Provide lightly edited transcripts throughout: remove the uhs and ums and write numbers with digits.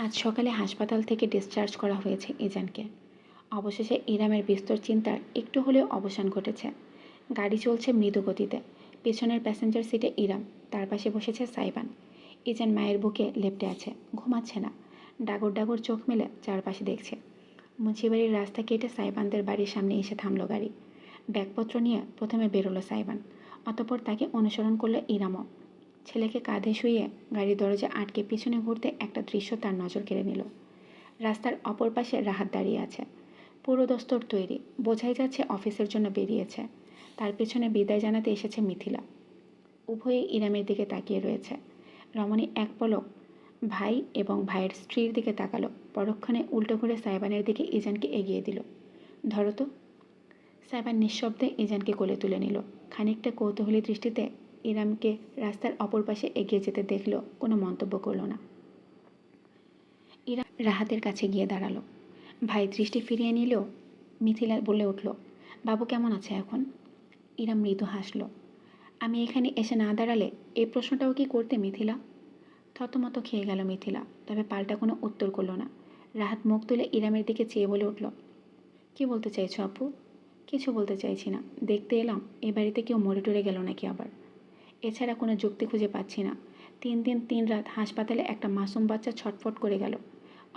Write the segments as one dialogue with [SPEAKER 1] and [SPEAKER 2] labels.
[SPEAKER 1] আজ সকালে হাসপাতাল থেকে ডিসচার্জ করা হয়েছে ইজানকে। অবশেষে ইরামের বিস্তর চিন্তার একটু হলেও অবসান ঘটেছে। গাড়ি চলছে মৃদু গতিতে। পেছনের প্যাসেঞ্জার সিটে ইরাম, তার পাশে বসেছে সাইবান। ইজান মায়ের বুকে লেপ্টে আছে, ঘুমাচ্ছে না। ডাগর ডাগর চোখ মেলে চারপাশে দেখছে। মুন্সিবাড়ির রাস্তা কেটে সাইবানদের বাড়ির সামনে এসে থামল গাড়ি। ব্যাগপত্র নিয়ে প্রথমে বেরোলো সাইবান, অতঃপর তাকে অনুসরণ করলো ইরামও। ছেলেকে কাঁধে শুইয়ে গাড়ির দরজা আটকে পিছনে ঘুরতে একটা দৃশ্য তার নজর কেড়ে নিল। রাস্তার অপর পাশে রাহাত দাঁড়িয়ে আছে, পুরো দস্তর তৈরি, বোঝাই যাচ্ছে অফিসের জন্য বেরিয়েছে। তার পেছনে বিদায় জানাতে এসেছে মিথিলা। উভয়ে ইরামের দিকে তাকিয়ে রয়েছে। রমণী এক পলক ভাই এবং ভাইয়ের স্ত্রীর দিকে তাকালো, পরক্ষণে উল্টো ঘুরে সাইবানের দিকে ইজানকে এগিয়ে দিল। ধরো তো। সাইবান নিঃশব্দে ইজানকে কোলে তুলে নিল। খানিকটা কৌতূহলী দৃষ্টিতে ইরামকে রাস্তার অপর পাশে এগিয়ে যেতে দেখল, কোনো মন্তব্য করল না। ইরাম রাহাতের কাছে গিয়ে দাঁড়ালো। ভাই দৃষ্টি ফিরিয়ে নিলেও মিথিলা বলে উঠল, বাবু কেমন আছে এখন? ইরাম মৃদু হাসল। আমি এখানে এসে না দাঁড়ালে এই প্রশ্নটাও কি করতে মিথিলা? থতমত খেয়ে গেল মিথিলা, তবে পাল্টা কোনো উত্তর করল না। রাহাত মুখ তুলে ইরামের দিকে চেয়ে বলে উঠল, কি বলতে চাইছো আপু? কিছু বলতে চাইছি না, দেখতে এলাম এ বাড়িতে কেউ মরে টরে গেল নাকি আবার। এছাড়া কোনো যুক্তি খুঁজে পাচ্ছি না। 3 দিন 3 রাত হাসপাতালে একটা মাসুম বাচ্চা ছটফট করে গেল,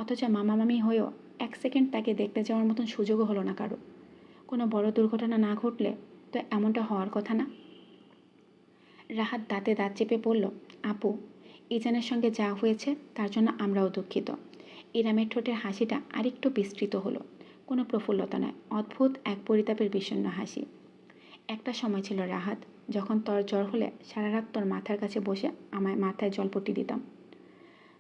[SPEAKER 1] অথচ মামা মামি হয়েও 1 সেকেন্ড তাকে দেখতে যাওয়ার মতন সুযোগও হলো না কারো। কোনো বড় দুর্ঘটনা না ঘটলে তো এমনটা হওয়ার কথা না। রাহাত দাঁতে দাঁত চেপে বলল, আপু, ইজানের সঙ্গে যা হয়েছে তার জন্য আমরাও দুঃখিত। ইরামের ঠোঁটের হাসিটা আরেকটু বিস্তৃত হলো, কোনো প্রফুল্লতা নয়, অদ্ভুত এক পরিতাপের বিষণ্ণ হাসি। একটা সময় ছিল রাহাত, যখন তোর জ্বর হলে সারা রাত তোর মাথার কাছে বসে আমায় মাথায় জলপট্টি দিতাম।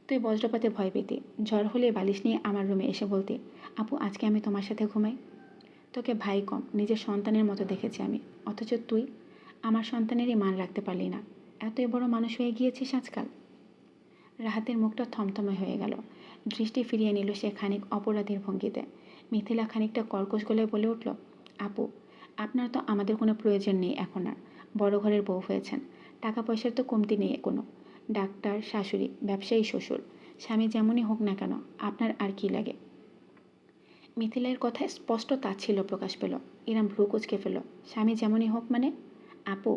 [SPEAKER 1] তুই বজ্রপাতে ভয় পেতি, জ্বর হলে বালিশ নিয়ে আমার রুমে এসে বলতি, আপু আজকে আমি তোমার সাথে ঘুমাই। তোকে ভাই কম, নিজের সন্তানের মতো দেখেছি আমি, অথচ তুই আমার সন্তানেরই মান রাখতে পারলি না। এতই বড় মানুষ হয়ে গিয়েছিস আজকাল। রাহাতের মুখটা থমথমে হয়ে গেল। দৃষ্টি ফিরিয়ে নিল সে খানিক অপরাধীর ভঙ্গিতে। মিথিলা খানিকটা কর্কশ গলায় বলে উঠল, আপু, আপনার তো আমাদের কোনো প্রয়োজন নেই এখন আর। বড় ঘরের বউ হয়েছেন, টাকা পয়সার তো কমতি নেই কোনো। ডাক্তার, শাশুড়ি, ব্যবসায়ী শ্বশুর, স্বামী যেমনই হোক না কেন, আপনার আর কি লাগে? মিথিলার কথায় স্পষ্ট তাচ্ছিল্য প্রকাশ পেল। ইরাম ভ্রু কুঁচকে ফেল। স্বামী যেমনই হোক মানে? আপু,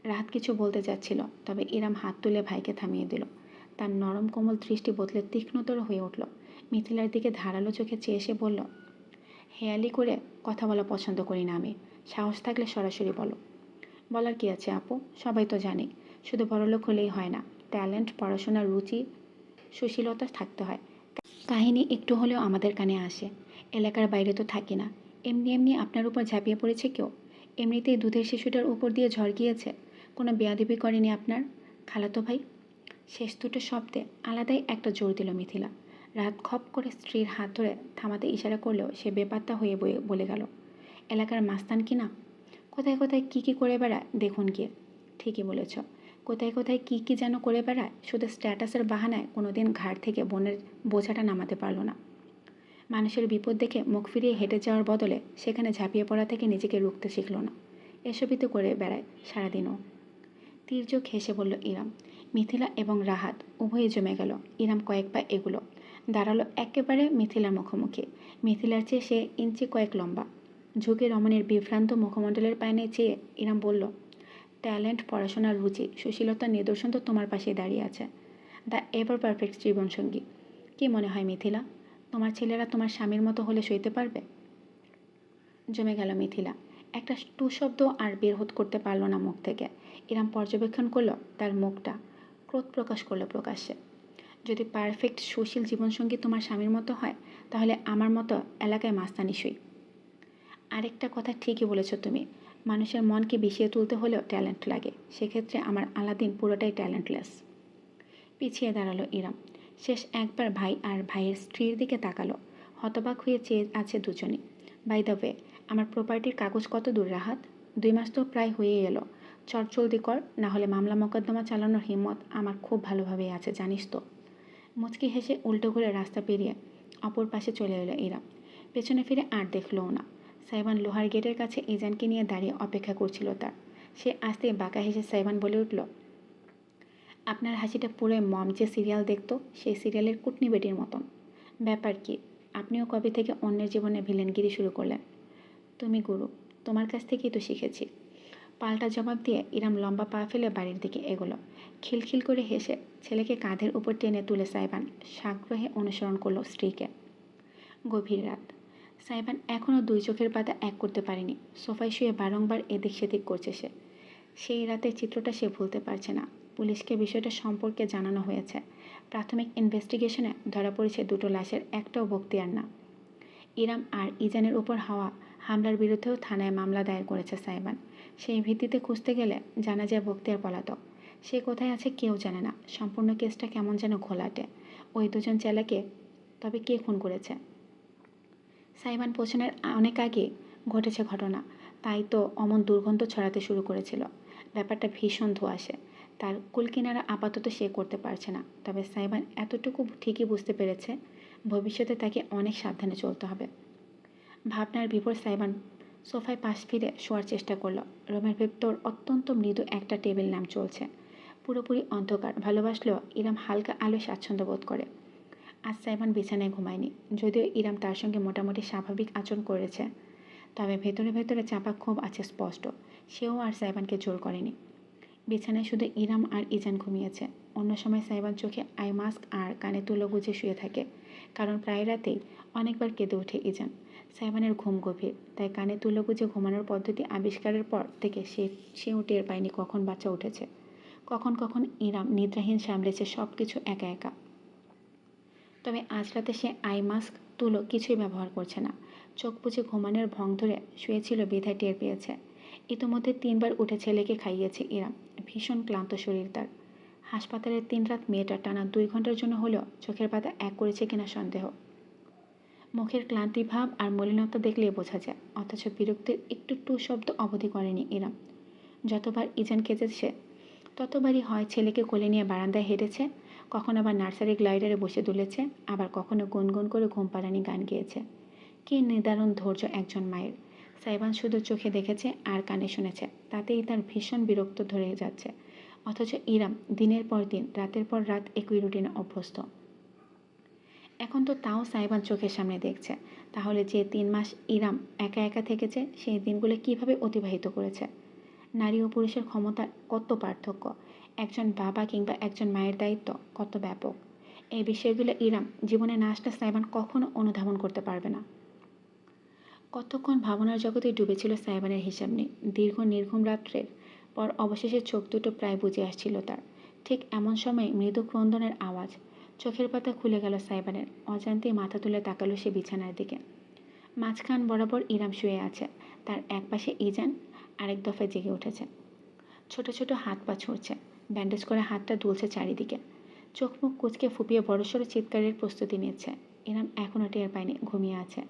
[SPEAKER 1] রাহাত কিছু বলতে যাচ্ছিল, তবে ইরাম হাত তুলে ভাইকে থামিয়ে দিল। তার নরম কোমল দৃষ্টি বদলে তীক্ষ্ণতর হয়ে উঠল। মিথিলার দিকে ধারালো চোখে চেয়ে এসে বলল, হেয়ালি করে কথা বলা পছন্দ করি না আমি। সাহস থাকলে সরাসরি বলো। বলার কি আছে আপু, সবাই তো জানে। শুধু বড়লোক হলেই হয় না, ট্যালেন্ট, পড়াশোনার রুচি, সুশীলতা থাকতে হয়। কাহিনী একটু হলেও আমাদের কানে আসে। এলাকার বাইরে তো থাকি না। এমনি এমনি আপনার উপর ঝাঁপিয়ে পড়েছে কেউ? এমনিতেই দুধের শিশুটার উপর দিয়ে ঝড় গিয়েছে, কোনো বেয়াদবি করেনি আপনার খালাতো ভাই? শেষ দুটো শব্দে আলাদাই একটা জোর দিল মিথিলা। রাত খপ করে স্ত্রীর হাত ধরে থামাতে ইশারা করলেও সে বেপাত্তা হয়ে বলে গেল, এলাকার মাস্তান কি না? কোথায় কোথায় কী কী করে বেড়ায় দেখুন গিয়ে। ঠিকই বলেছ, কোথায় কোথায় কী কী যেন করে বেড়ায়, শুধু স্ট্যাটাসের বাহানায় কোনোদিন ঘাড় থেকে বোনের বোঝাটা নামাতে পারলো না। মানুষের বিপদ দেখে মুখ ফিরিয়ে হেঁটে যাওয়ার বদলে সেখানে ঝাঁপিয়ে পড়া থেকে নিজেকে রুখতে শিখল না। এসবই তো করে বেড়ায় সারাদিনও। তীর্যক হেসে বলল ইরাম। মিথিলা এবং রাহাত উভয়ে জমে গেল। ইরাম কয়েক পা এগুলো দাঁড়ালো একেবারে মিথিলার মুখোমুখি। মিথিলার চেয়ে সে ইঞ্চি কয়েক লম্বা। ঝুঁকে রমণীর বিভ্রান্ত মুখমণ্ডলের পায়নে চেয়ে ইরাম বলল, ট্যালেন্ট, পড়াশোনার রুচি, সুশীলতার নিদর্শন তো তোমার পাশেই দাঁড়িয়ে আছে। দ্য এভার পারফেক্ট জীবনসঙ্গী। কী মনে হয় মিথিলা, তোমার ছেলেরা তোমার স্বামীর মতো হলে সইতে পারবে? জমে গেল মিথিলা। একটা টু শব্দ আর বের করতে পারল না মুখ থেকে। ইরাম পর্যবেক্ষণ করলো তার মুখটা, ক্রোধ প্রকাশ করলো প্রকাশ্যে। যদি পারফেক্ট সুশীল জীবনসঙ্গী তোমার স্বামীর মতো হয়, তাহলে আমার মতো এলাকায় মাস্তানি সই। আরেকটা কথা ঠিকই বলেছ তুমি, মানুষের মনকে বিষিয়ে তুলতে হলেও ট্যালেন্ট লাগে। সেক্ষেত্রে আমার আলাদিন পুরোটাই ট্যালেন্টলেস। পিছিয়ে দাঁড়ালো ইরাম। শেষ একবার ভাই আর ভাইয়ের স্ত্রীর দিকে তাকালো। হতবাক হয়ে চেয়ে আছে দুজনই। বাই দ্য ওয়ে, আমার প্রপার্টির কাগজ কত দূর রাহাত? 2 মাস তো প্রায় হয়ে এলো। চটজলদি কর, না হলে মামলা মোকদ্দমা চালানোর হিম্মত আমার খুব ভালোভাবেই আছে জানিস তো। মুচকি হেসে উল্টো করে রাস্তা পেরিয়ে অপর পাশে চলে এলো ইরাম। পেছনে ফিরে আর দেখলও না। সাইবান লোহার গেটের কাছে ইজানকে নিয়ে দাঁড়িয়ে অপেক্ষা করছিল তার। সে আসতেই বাঁকা হেসে সাইবান বলে উঠল, আপনার হাসিটা পুরো মম যে সিরিয়াল দেখতো সেই সিরিয়ালের কুটনি বেটির মতন। ব্যাপার কি, আপনিও কবে থেকে অন্যের জীবনে ভিলেনগিরি শুরু করলেন? তুমি গুরু, তোমার কাছ থেকেই তো শিখেছি। পাল্টা জবাব দিয়ে ইরাম লম্বা পা ফেলে বাড়ির দিকে এগোলো। খিলখিল করে হেসে ছেলেকে কাঁধের উপর টেনে তুলে সাইবান সাগ্রহে অনুসরণ করলো স্ত্রীকে। গভীর রাত। সাইবান এখনও দুই চোখের পাতা এক করতে পারেনি। সোফায় শুয়ে বারংবার এদিক সেদিক করছে সে। সেই রাতের চিত্রটা সে ভুলতে পারছে না। পুলিশকে বিষয়টা সম্পর্কে জানানো হয়েছে। প্রাথমিক ইনভেস্টিগেশনে ধরা পড়েছে দুটো লাশের একটাও বখতিয়ার না। ইরাম আর ইজানের উপর হওয়া হামলার বিরুদ্ধেও থানায় মামলা দায়ের করেছে সাইবান। সেই ভিত্তিতে খুঁজতে গেলে জানা যায় বখতিয়ার পলাতক। সে কোথায় আছে কেউ জানে না। সম্পূর্ণ কেসটা কেমন যেন ঘোলাটে। ওই দুজন চেলাকে তবে কে খুন করেছে? সাইবান পৌঁছানোর অনেক আগে ঘটেছে ঘটনা, তাই তো অমন দুর্গন্ধ ছড়াতে শুরু করেছিল। ব্যাপারটা ভীষণ ধোঁয়াশে। তার কুলকিনারা আপাতত সে করতে পারছে না, তবে সাইবান এতটুকু ঠিকই বুঝতে পেরেছে ভবিষ্যতে তাকে অনেক সাবধানে চলতে হবে। ভাবনার বিপর সাইবান সোফায় পাশ ফিরে শোয়ার চেষ্টা করলো। রুমের ভেতর অত্যন্ত মৃদু একটা টেবিল ল্যাম্প চলছে। পুরোপুরি অন্ধকার ভালোবাসলেও ইরাম হালকা আলো স্বাচ্ছন্দ্য বোধ করে। আজ সাইবান বিছানায় ঘুমায়নি। যদিও ইরাম তার সঙ্গে মোটামুটি স্বাভাবিক আচরণ করেছে, তবে ভেতরে ভেতরে চাপা ক্ষোভ আছে স্পষ্ট। সেও আর সাইবানকে জোর করেনি। বিছানায় শুধু ইরাম আর ইজান ঘুমিয়েছে। অন্য সময় সাইবান চোখে আই মাস্ক আর কানে তুলো গুজে শুয়ে থাকে, কারণ প্রায় রাতেই অনেকবার কেঁদে ওঠে ইজান। সাইবানের ঘুম গভীর, তাই কানে তুলো গুজে ঘুমানোর পদ্ধতি আবিষ্কারের পর থেকে সেও টের পায়নি কখন বাচ্চা উঠেছে। কখন কখন ইরাম নিদ্রাহীন সামলেছে সব কিছু একা একা। তবে আজ রাতে সে আই মাস্ক তুলো কিছুই ব্যবহার করছে না। চোখ বুজে ঘুমানোর ভং ধরে শুয়েছিল বিধায় টের পেয়েছে। ইতোমধ্যে 3বার উঠে ছেলেকে খাইয়েছে ইরাম। ভীষণ ক্লান্ত শরীর তার। হাসপাতালের 3 রাত মেয়েটার টানা 2 ঘন্টার জন্য হলেও চোখের পাতা এক করেছে কিনা সন্দেহ। মুখের ক্লান্তি ভাব আর মলিনতা দেখলেই বোঝা যায়, অথচ বিরক্তির একটু টু শব্দ অবধি করেনি ইরাম। যতবার ইজান কেঁদেছে ততবারই হয় ছেলেকে কোলে নিয়ে বারান্দায় হেঁটেছে, কখনো আবার নার্সারি গ্লাইডারে বসে দুলেছে, আবার কখনো গুনগুন করে ঘুম পাড়ানি গান গেয়েছে। কী নিদারুণ ধৈর্য একজন মায়ের! সাইবান শুধু চোখে দেখেছে আর কানে শুনেছে, তাতেই তার ভীষণ বিরক্ত ধরে যাচ্ছে। অথচ ইরাম দিনের পর দিন রাতের পর রাত একই রুটিনে অভ্যস্ত। এখন তো তাও সাইবান চোখের সামনে দেখছে। তাহলে যে 3 মাস ইরাম একা একা থেকেছে সেই দিনগুলো কিভাবে অতিবাহিত করেছে? নারী ও পুরুষের ক্ষমতার কত পার্থক্য! একজন বাবা কিংবা একজন মায়ের দায়িত্ব কত ব্যাপক! এই বিষয়গুলো ইরাম জীবনে না আসলে সাইবান কখনো অনুধাবন করতে পারবে না। কতক্ষণ ভাবনার জগতে ডুবেছিল সাইবানের হিসাব নেই। দীর্ঘ নির্ঘুম রাত্রের পর অবশেষে চোখ দুটো প্রায় বুজে আসছিল তার। ঠিক এমন সময় মৃদু ক্রন্দনের আওয়াজ। চোখের পাতা খুলে গেল সাইবানের। অজান্তেই মাথা তুলে তাকালো সে বিছানার দিকে। মাঝখান বরাবর ইরাম শুয়ে আছে। তার এক পাশে ইজান আরেক দফায় জেগে উঠেছে। ছোট ছোট হাত পা ছুঁড়ছে। ব্যান্ডেজ করে হাতটা দুলছে চারিদিকে। চোখ মুখ কুঁচকে ফুপিয়ে বড়সড় চিৎকারের প্রস্তুতি নিচ্ছে। ইরাম এখনও টের পায়নি ঘুমিয়ে আছে।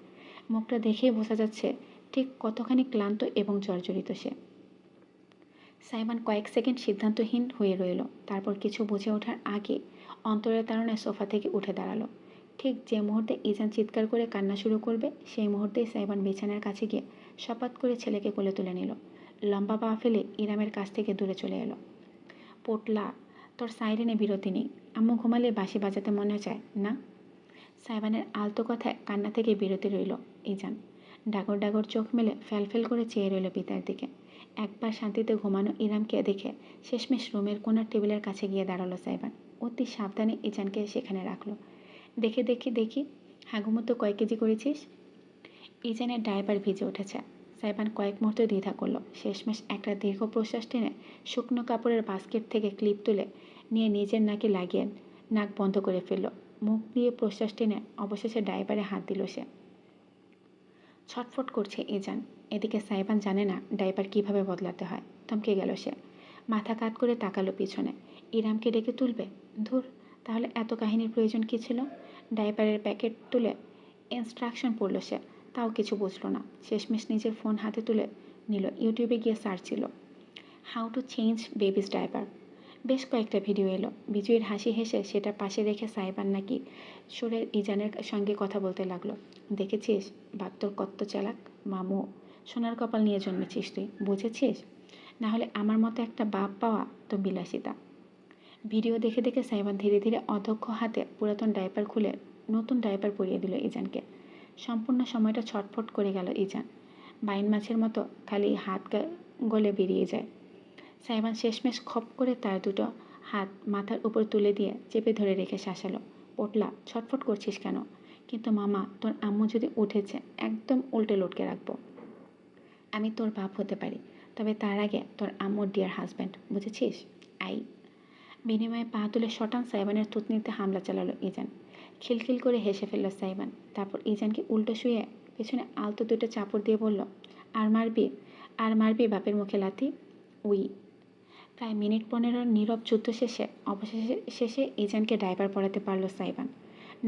[SPEAKER 1] মুখটা দেখেই বোঝা যাচ্ছে ঠিক কতখানি ক্লান্ত এবং জর্জরিত সে। সাইমন কয়েক সেকেন্ড সিদ্ধান্তহীন হয়ে রইল। তারপর কিছু বুঝে ওঠার আগে অন্তরের তাড়নায় সোফা থেকে উঠে দাঁড়ালো। ঠিক যে মুহূর্তে ইজান চিৎকার করে কান্না শুরু করবে সেই মুহূর্তেই সাইবান বিছানার কাছে গিয়ে শপাত করে ছেলেকে কোলে তুলে নিল। লম্বা পা ফেলে ইরামের কাছ থেকে দূরে চলে এলো। পোটলা, তোর সাইরেনে বিরতি নেই। আম্মু ঘুমালে বাঁশি বাজাতে মনে চায় না? সাইবানের আলতো কথায় কান্না থেকে বিরতি রইল ইজান। ডাগর ডাগর চোখ মেলে ফ্যালফেল করে চেয়ে রইল পিতার দিকে। একবার শান্তিতে ঘুমানো ইরামকে দেখে শেষমেশ রুমের কোনার টেবিলের কাছে গিয়ে দাঁড়ালো সাইবান। অতি সাবধানে ইজানকে সেখানে রাখলো। দেখি দেখি দেখি, হাগুমতো কয় কেজি করেছিস? ইজানের ডায়পার ভিজে উঠেছে। সাইবান কয়েক মুহূর্ত দ্বিধা করলো। শেষমেশ একটা দীর্ঘ প্রশ্বাস টেনে শুকনো কাপড়ের বাস্কেট থেকে ক্লিপ তুলে নিয়ে নিজের নাকে লাগিয়ে নাক বন্ধ করে ফেলল। মুখ দিয়ে প্রশ্বাস টেনে অবশেষে ডায়পারে হাত দিল সে। ছটফট করছে ইজান। এদিকে সাইবান জানে না ডায়পার কিভাবে বদলাতে হয়। থমকে গেল সে। মাথা কাত করে তাকালো পিছনে। ইরামকে ডেকে তুলবে? ধুর, তাহলে এত কাহিনীর প্রয়োজন কী ছিল? ডায়পারের প্যাকেট তুলে ইনস্ট্রাকশন পড়ল সে, তাও কিছু বুঝলো না। শেষমেশ নিজের ফোন হাতে তুলে নিল। ইউটিউবে গিয়ে সার্চ ছিল how to change babies diaper. বেশ কয়েকটা ভিডিও এলো। বিজয়ীর হাসি হেসে সেটা পাশে রেখে সাইবান নাকি সুরে ইজানের সঙ্গে কথা বলতে লাগলো। দেখেছিস বাপ তোর কত চালাক? মামু, সোনার কপাল নিয়ে জন্মেছিস তুই, বুঝেছিস? না হলে আমার মতো একটা বাপ পাওয়া তো বিলাসিতা। ভিডিও দেখে দেখে সাইবান ধীরে ধীরে অদক্ষ হাতে পুরাতন ডাইপার খুলে নতুন ডাইপার পরিয়ে দিল ইজানকে। সম্পূর্ণ সময়টা ছটফট করে গেল ইজান। বাইন মাছের মতো খালি হাত গলে বেরিয়ে যায়। সাইবান শেষমেশ খপ করে তার দুটো হাত মাথার উপর তুলে দিয়ে চেপে ধরে রেখে শাসালো। পটলা, ছটফট করছিস কেন? কিন্তু মামা, তোর আম্মু যদি উঠেছে একদম উল্টে লটকে রাখবো। আমি তোর বাপ হতে পারি, তবে তার আগে তোর আম্মুর ডিয়ার হাজব্যান্ড, বুঝেছিস? আই। বিনিময়ে পা তুলে শটান সাইবানের থুতনিতে হামলা চালালো ইজান। খিলখিল করে হেসে ফেলল সাইবান। তারপর ইজানকে উল্টো শুয়ে পেছনে আলতো দুটো চাপড় দিয়ে বলল, আর মারবি? আর মারবি বাপের মুখে লাথি? উই। প্রায় মিনিট 15 নীরব যুদ্ধ শেষে ইজানকে ডাইপার পরাতে পারল সাইবান।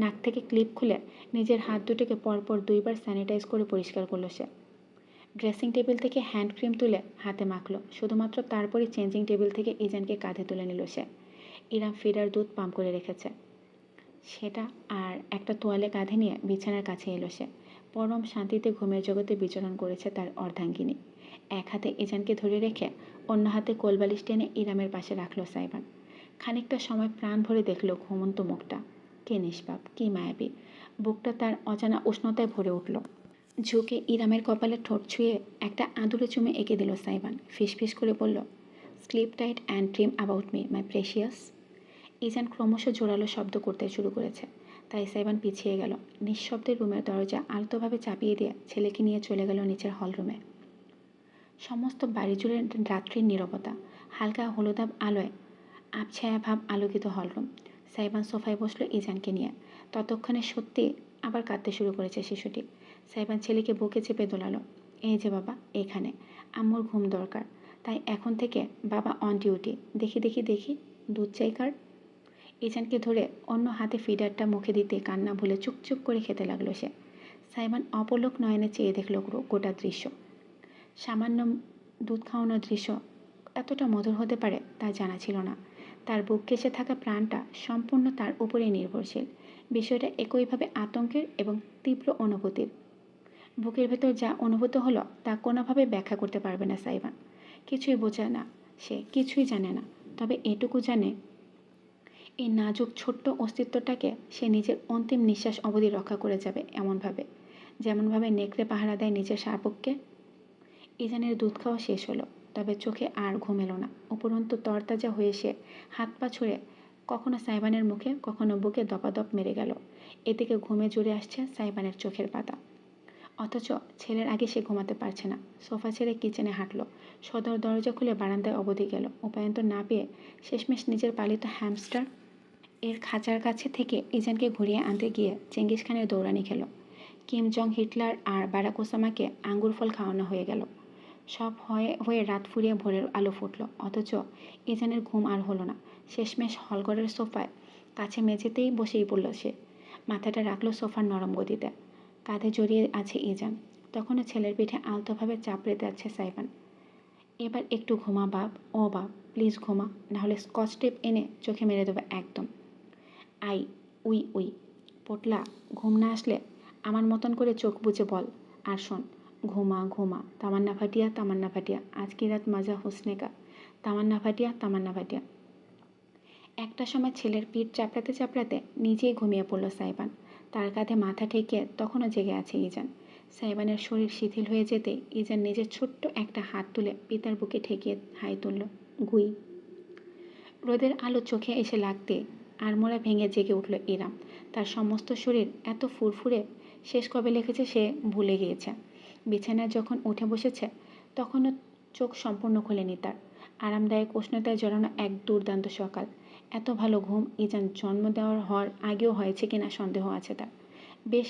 [SPEAKER 1] নাক থেকে ক্লিপ খুলে নিজের হাত দুটোকে পরপর 2বার স্যানিটাইজ করে পরিষ্কার করলো সে। ড্রেসিং টেবিল থেকে হ্যান্ড ক্রিম তুলে হাতে মাখলো। শুধুমাত্র তারপরে চেঞ্জিং টেবিল থেকে ইজানকে কাঁধে তুলে নিল সে। ইরাম ফিডার দুধ পাম্প করে রেখেছে সেটা আর একটা তোয়ালে কাঁধে নিয়ে বিছানার কাছে এলো সে। পরম শান্তিতে ঘুমের জগতে বিচরণ করেছে তার অর্ধাঙ্গিনী। এক হাতে ইজানকে ধরে রেখে অন্য হাতে কোলবালিশ টেনে ইরামের পাশে রাখলো সাইবান। খানিকটা সময় প্রাণ ভরে দেখল ঘুমন্ত মুখটা। কে নিষ্পাপ, কি মায়াবী! বুকটা তার অজানা উষ্ণতায় ভরে উঠল। ঝুঁকে ইরামের কপালে ঠোঁট ছুঁয়ে একটা আদুরে চুমে এঁকে দিল সাইবান। ফিসফিস করে বলল, sleep tight and dream about me, my precious. ইজান ক্রমশ জোরালো শব্দ করতে শুরু করেছে, তাই সাইবান পিছিয়ে গেল। নিঃশব্দে রুমের দরজা আলতোভাবে চাপিয়ে দিয়ে ছেলেকে নিয়ে চলে গেল নিচের হলরুমে। সমস্ত বাড়ি জুড়ে রাত্রির নীরবতা। হালকা হলুদাভ আলোয় আবছায়া ভাব আলোকিত হলরুম। সাইবান সোফায় বসলো ইজানকে নিয়ে। ততক্ষণে সত্যি আবার কাঁদতে শুরু করেছে শিশুটি। সাইবান ছেলেকে বুকে চেপে দোলালো। এই যে বাবা, এখানে আম্মুর ঘুম দরকার, তাই এখন থেকে বাবা অন ডিউটি। দেখি দেখি দেখি, দুধ চাই কার? ইজানকে ধরে অন্য হাতে ফিডারটা মুখে দিতে কান্না ভুলে চুপচুপ করে খেতে লাগলো সে। সাইবান অপলক নয়নে চেয়ে দেখল গোটা দৃশ্য। সামান্য দুধ খাওয়ানোর দৃশ্য এতটা মধুর হতে পারে তা জানা ছিল না। তার বুক কেসে থাকা প্রাণটা সম্পূর্ণ তার উপরেই নির্ভরশীল। বিষয়টা একইভাবে আতঙ্কের এবং তীব্র অনুভূতির। বুকের ভেতর যা অনুভূত হলো তা কোনোভাবে ব্যাখ্যা করতে পারবে না সাইবান। কিছুই বোঝে না সে, কিছুই জানে না। তবে এটুকু জানে, এই নাজুক ছোট্ট অস্তিত্বটাকে সে নিজের অন্তিম নিঃশ্বাস অবধি রক্ষা করে যাবে এমনভাবে, যেমনভাবে নেকড়ে পাহারা দেয় নিজের শাবককে। ইজানের দুধ খাওয়া শেষ হলো, তবে চোখে আর ঘুম এলো না। উপরন্তু তরতাজা হয়ে সে হাত পা ছুঁড়ে কখনো সাইবানের মুখে কখনো বুকে দপাদপ মেরে গেল। এদিকে ঘুমে জুড়ে আসছে সাইবানের চোখের পাতা। অথচ ছেলের আগে সে ঘুমাতে পারছে না। সোফা ছেড়ে কিচেনে হাঁটলো। সদর দরজা খুলে বারান্দায় অবধি গেল। উপায়ন্তর না পেয়ে শেষমেশ নিজের পালিত হ্যামস্টার এর খাঁচার কাছে থেকে ইজানকে ঘুরিয়ে আনতে গিয়ে চেঙ্গিস খানের দৌড়ানি খেল। কিম জং হিটলার আর বারাক ওসামাকে আঙ্গুর ফল খাওয়ানো হয়ে গেল। সব হয়ে রাত ফুরিয়ে ভোরের আলো ফুটল। অথচ ইজানের ঘুম আর হলো না। শেষমেশ হলঘরের সোফায় কাছে মেঝেতেই বসেই পড়ল সে। মাথাটা রাখলো সোফার নরম গদিতে। কাঁধে জড়িয়ে আছে ইজান। তখনও ছেলের পিঠে আলতোভাবে চাপড়ে যাচ্ছে সাইবান। এবার একটু ঘুমা বাপ, ও বাপ, প্লিজ ঘুমা, নাহলে স্কচ টেপ এনে চোখে মেরে দেবে একদম। I, we we. পটলা, ঘুম না আসলে আমার মতন করে চোখ বুজে বল। আর শোন, ঘুমা ঘুমা, তামান্না ভাটিয়া তামান্না ভাটিয়া, আজ কি রাত মজা হুসনে কা, তামান্না ভাটিয়া তামান্না ভাটিয়া। একটা সময় ছেলের পিঠ চাপড়াতে চাপড়াতে নিজেই ঘুমিয়ে পড়ল সাইবান। তার কাঁধে মাথা ঠেকিয়ে তখনও জেগে আছে ইজান। সাইবানের শরীর শিথিল হয়ে যেতে ইজান নিজের ছোট্ট একটা হাত তুলে পিতার বুকে ঠেকিয়ে হাই তুলল। গুই। রোদের আলো চোখে এসে লাগতে আড়মোড়া ভেঙে জেগে উঠল ইরাম। তার সমস্ত শরীর এত ফুরফুরে, শেষ কবে লিখেছে সে ভুলে গিয়েছে। বিছানায় যখন উঠে বসেছে তখনও চোখ সম্পূর্ণ খোলেনি তার। আরামদায়ক উষ্ণতায় জড়ানো এক দুর্দান্ত সকাল। এত ভালো ঘুম ইজান জন্ম হওয়ার আগেও হয়েছে কিনা সন্দেহ আছে তার। বেশ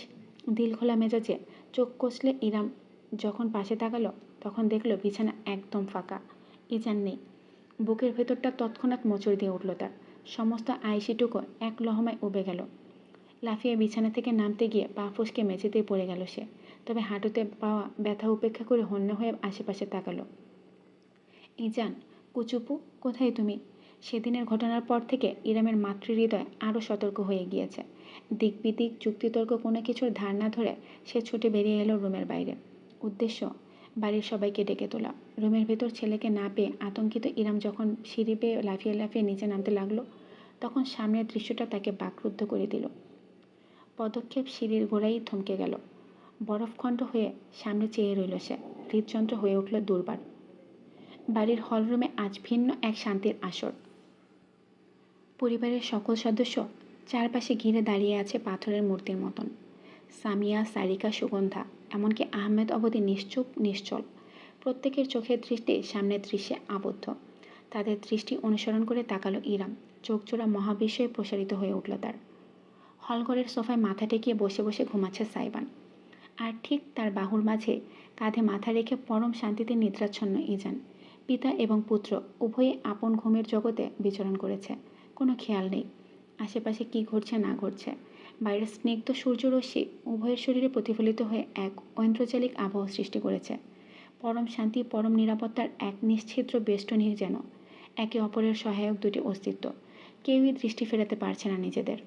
[SPEAKER 1] দিলখোলা মেজাজে চোখ কষলে ইরাম যখন পাশে তাকালো তখন দেখলো বিছানা একদম ফাঁকা। ইজান নেই। বুকের ভেতরটা তৎক্ষণাৎ মোচড় দিয়ে উঠল তার। সমস্ত আইসিটুকু এক লহমায় উবে গেল। লাফিয়ে বিছানা থেকে নামতে গিয়ে পা ফসকে মেঝেতেই পড়ে গেল সে। তবে হাঁটুতে পাওয়া ব্যথা উপেক্ষা করে হন্য হয়ে আশেপাশে তাকালো। ইজান, কুচুপু, কোথায় তুমি? সেদিনের ঘটনার পর থেকে ইরামের মাতৃহৃদয় আরও সতর্ক হয়ে গিয়েছে। দিক বিদিক যুক্তিতর্ক কোনো কিছুর ধার না ধরে সে ছুটে বেরিয়ে এলো রুমের বাইরে। উদ্দেশ্য বাড়ির সবাইকে ডেকে তোলা। রুমের ভেতর ছেলেকে না পেয়ে আতঙ্কিত ইরাম যখন সিঁড়ি পেয়ে লাফিয়ে লাফিয়ে নিচে নামতে লাগলো, তখন সামনের দৃশ্যটা তাকে বাকরুদ্ধ করে দিল। পদক্ষেপ সিঁড়ির গোড়ায় থমকে গেল। বরফখণ্ড হয়ে সামনে চেয়ে রইল সে। হৃদযন্ত্র হয়ে উঠল দুর্বার। বাড়ির হলরুমে আজ ভিন্ন এক শান্তির আসর। পরিবারের সকল সদস্য চারপাশে ঘিরে দাঁড়িয়ে আছে পাথরের মূর্তির মতন। সামিয়া, সারিকা, সুগন্ধা, এমনকি আহমেদ অবধি নিশ্চুপ নিশ্চল। প্রত্যেকের চোখের দৃষ্টি সামনের দৃশ্যে আবদ্ধ। তাদের দৃষ্টি অনুসরণ করে তাকালো ইরাম। চোখজোড়া মহাবিস্ময়ে প্রসারিত হয়ে উঠল তার। হলঘরের সোফায় মাথা টেকিয়ে বসে বসে ঘুমাচ্ছে সাইবান। আর ঠিক তার বাহুর মাঝে কাঁধে মাথা রেখে পরম শান্তিতে নিদ্রাচ্ছন্ন ইজান। পিতা এবং পুত্র উভয়ে আপন ঘুমের জগতে বিচরণ করেছে। কোনো খেয়াল নেই আশেপাশে কি ঘটছে না ঘটছে। বাইরের স্নিগ্ধ সূর্যরশ্মি উভয়ের শরীরে প্রতিফলিত হয়ে এক ঐন্দ্রজালিক আবহ সৃষ্টি করেছে। পরম শান্তি, পরম নিরাপত্তার এক নিশ্ছিদ্র বেষ্টনী যেন। একে অপরের সহায়ক দুটি অস্তিত্ব। কেউই দৃষ্টি ফেরাতে পারছে না নিজেদের।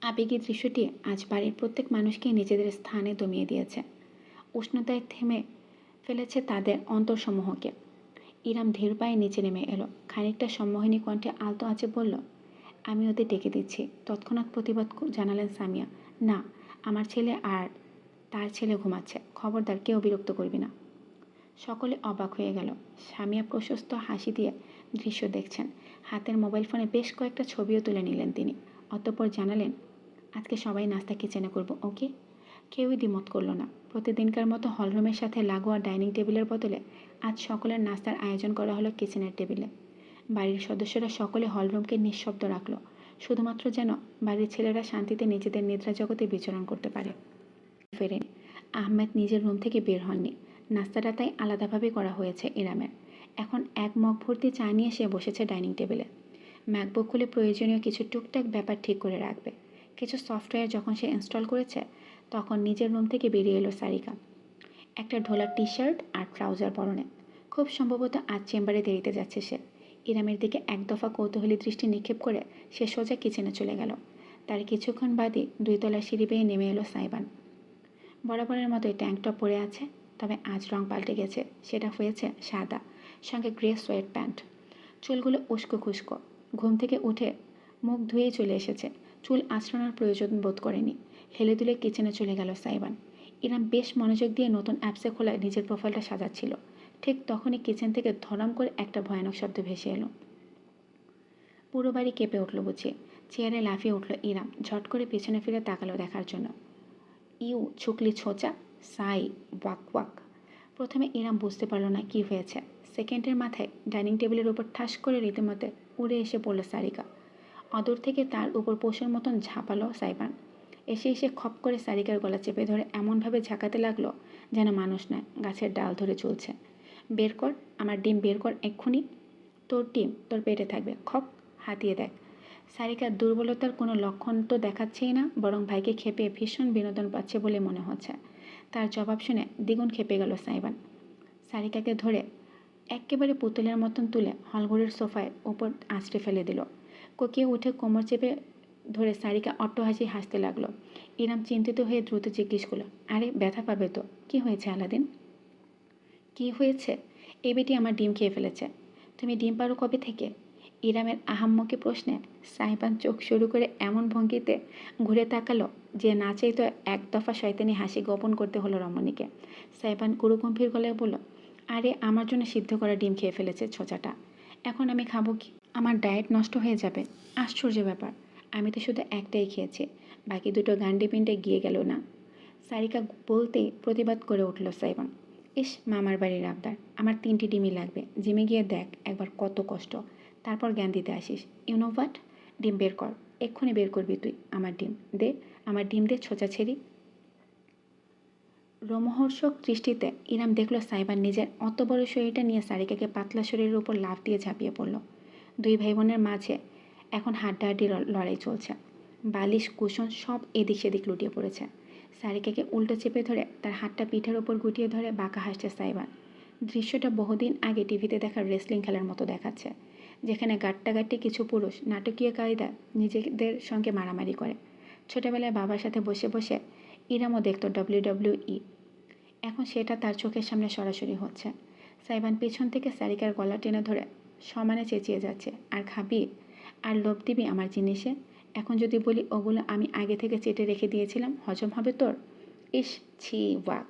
[SPEAKER 1] আবেগী দৃশ্যটি আজ বাড়ির প্রত্যেক মানুষকে নিজেদের স্থানে দমিয়ে দিয়েছে। উষ্ণতায় থেমে ফেলেছে তাদের অন্তরসমূহকে। ইরাম ধীর পায়ে নিচে নেমে এলো। খানিকটা সম্মোহিনী কণ্ঠে আলতো আঁচে বলল, আমি ওদের ডেকে দিচ্ছি। তৎক্ষণাৎ প্রতিবাদ জানালেন সামিয়া, না, আমার ছেলে আর তার ছেলে ঘুমাচ্ছে, খবরদার কেউ বিরক্ত করবি না। সকলে অবাক হয়ে গেল। সামিয়া প্রশস্ত হাসি দিয়ে দৃশ্য দেখছেন। হাতের মোবাইল ফোনে বেশ কয়েকটা ছবিও তুলে নিলেন তিনি। অতঃপর জানালেন, আজকে সবাই নাস্তা কিচেনে করব, ওকে? কেউই দ্বিমত করল না। প্রতিদিনকার মতো হলরুমের সাথে লাগোয়া ডাইনিং টেবিলের বদলে আজ সকলের নাস্তার আয়োজন করা হলো কিচেনের টেবিলে। বাড়ির সদস্যরা সকলে হলরুমকে নিঃশব্দ রাখল, শুধুমাত্র যেন বাড়ির ছেলেরা শান্তিতে নিজেদের নিদ্রা জগতে বিচরণ করতে পারে। ফেরেন আহমেদ নিজের রুম থেকে বের হননি। নাস্তাটা তাই আলাদাভাবে করা হয়েছে ইরামের। এখন এক মগ ভর্তি চা নিয়ে সে বসেছে ডাইনিং টেবিলে। ম্যাকবুক খুলে প্রয়োজনীয় কিছু টুকটাক ব্যাপার ঠিক করে রাখবে। কিছু সফটওয়্যার যখন সে ইনস্টল করেছে, তখন নিজের রুম থেকে বেরিয়ে এলো সারিকা। একটা ঢোলা টি শার্ট আর ট্রাউজার পরনে। খুব সম্ভবত আজ চেম্বারে দেরিতে যাচ্ছে সে। ইরামের দিকে এক দফা কৌতূহলী দৃষ্টি নিক্ষেপ করে সে সোজা কিচেনে চলে গেল। তার কিছুক্ষণ বাদে 2 তলার সিঁড়ি বেয়ে নেমে এলো সাইবান। বরাবরের মতোই ট্যাঙ্ক টপ পরে আছে, তবে আজ রং পাল্টে গেছে। সেটা হয়েছে সাদা, সঙ্গে গ্রে সোয়েট প্যান্ট। চুলগুলো উস্কো খুস্কো। ঘুম থেকে উঠে মুখ ধুয়েই চলে এসেছে। চুল আঁচড়ানোর প্রয়োজন বোধ করেনি। হেলে দুলে কিচেনে চলে গেল সাইবান। ইরাম বেশ মনোযোগ দিয়ে নতুন অ্যাপসে খোলায় নিজের প্রোফাইলটা সাজাচ্ছিল। ঠিক তখনই কিচেন থেকে ধরাম করে একটা ভয়ানক শব্দ ভেসে এলো। পুরো বাড়ি কেঁপে উঠল বুঝি। চেয়ারে লাফিয়ে উঠল ইরাম। ঝট করে পেছনে ফিরে তাকালো দেখার জন্য। You ছুকলি ছোচা, Sai, walk walk. প্রথমে ইরাম বুঝতে পারল না কি হয়েছে। সেকেন্ডের মাথায় ডাইনিং টেবিলের উপর ঠাস করে রীতিমতে উড়ে এসে পড়ল সারিকা। অদূর থেকে তার উপর পশুর মতন ঝাঁপালো সাইবান। এসে এসে খপ করে সারিকার গলা চেপে ধরে এমনভাবে ঝাঁকাতে লাগলো যেন মানুষ নয়, গাছের ডাল ধরে চলছে। বের কর, আমার ডিম বের কর এক্ষুনি। তোর ডিম তোর পেটে থাকবে, খপ, হাতিয়ে দেখ। সারিকার দুর্বলতার কোনো লক্ষণ তো দেখাচ্ছেই না, বরং ভাইকে খেপে ভীষণ বিনোদন পাচ্ছে বলে মনে হচ্ছে। তার জবাব শুনে দ্বিগুণ খেপে গেল সাইবান। সারিকাকে ধরে একেবারে পুতুলের মতন তুলে হলঘরের সোফায় ওপর আঁচড়ে ফেলে দিল। কোকিয়ে উঠে কোমর চেপে ধরে সারিকা অট্টহাসি হাসতে লাগলো। ইরাম চিন্তিত হয়ে দ্রুত জিজ্ঞেস করলো, আরে ব্যথা পাবে তো? কি হয়েছে আলাদিন? কি হয়েছে? এই বেটি আমার ডিম খেয়ে ফেলেছে। তুমি ডিম পারো কবে থেকে? ইরামের আহাম্মকি প্রশ্নে সাইবান চোখ শুরু করে এমন ভঙ্গিতে ঘুরে তাকালো যে না চাইতো এক দফা শয়তানি হাসি গোপন করতে হলো রমণীকে। সাইবান গুরুগম্ভীর গলায় বলল, আরে আমার জন্য সিদ্ধ করা ডিম খেয়ে ফেলেছে ছোচাটা। এখন আমি খাবো কি? আমার ডায়েট নষ্ট হয়ে যাবে। আশ্চর্য ব্যাপার, আমি তো শুধু একটাই খেয়েছি, বাকি দুটো গান্ডে পিন্ডে গিয়ে গেল না। সারিকা বলতেই প্রতিবাদ করে উঠল সাইবান। ইস, মামার বাড়ির আবদার, আমার 3টি ডিমই লাগবে। জিমে গিয়ে দেখ একবার কত কষ্ট, তারপর জ্ঞান দিতে আসিস। ইউনো হোয়াট, ডিম বের কর, এক্ষুনি বের করবি তুই আমার ডিম। দে আমার ডিম দে, ছোচা ছেড়ি। রোমহর্ষক দৃষ্টিতে ইরাম দেখল সাইবান নিজের অত বড় শরীরটা নিয়ে সারিকাকে পাতলা শরীরের উপর লাফ দিয়ে ঝাঁপিয়ে পড়ল। দুই ভাই বোনের মাঝে এখন হাড্ডাহাড্ডি লড়াই চলছে। বালিশ কুশন সব এদিক সেদিক লুটিয়ে পড়েছে। সারিকাকে উল্টো চেপে ধরে তার হাতটা পিঠের ওপর গুটিয়ে ধরে বাঁকা হাসছে সাইবান। দৃশ্যটা বহুদিন আগে টিভিতে দেখা রেসলিং খেলার মতো দেখাচ্ছে, যেখানে গাট্টাগাট্টি কিছু পুরুষ নাটকীয় কায়দায় নিজেদের সঙ্গে মারামারি করে। ছোটবেলায় বাবার সাথে বসে বসে ইরামও দেখত WWE। এখন সেটা তার চোখের সামনে সরাসরি হচ্ছে। সাইবান পেছন থেকে সারিকার গলা টেনে ধরে সমানে চেঁচিয়ে যাচ্ছে, আর খাবি? আর লোভ দিবি আমার জিনিসে? এখন যদি বলি ওগুলো আমি আগে থেকে চেটে রেখে দিয়েছিলাম, হজম হবে তোর? ইস, ছি, ওয়াক।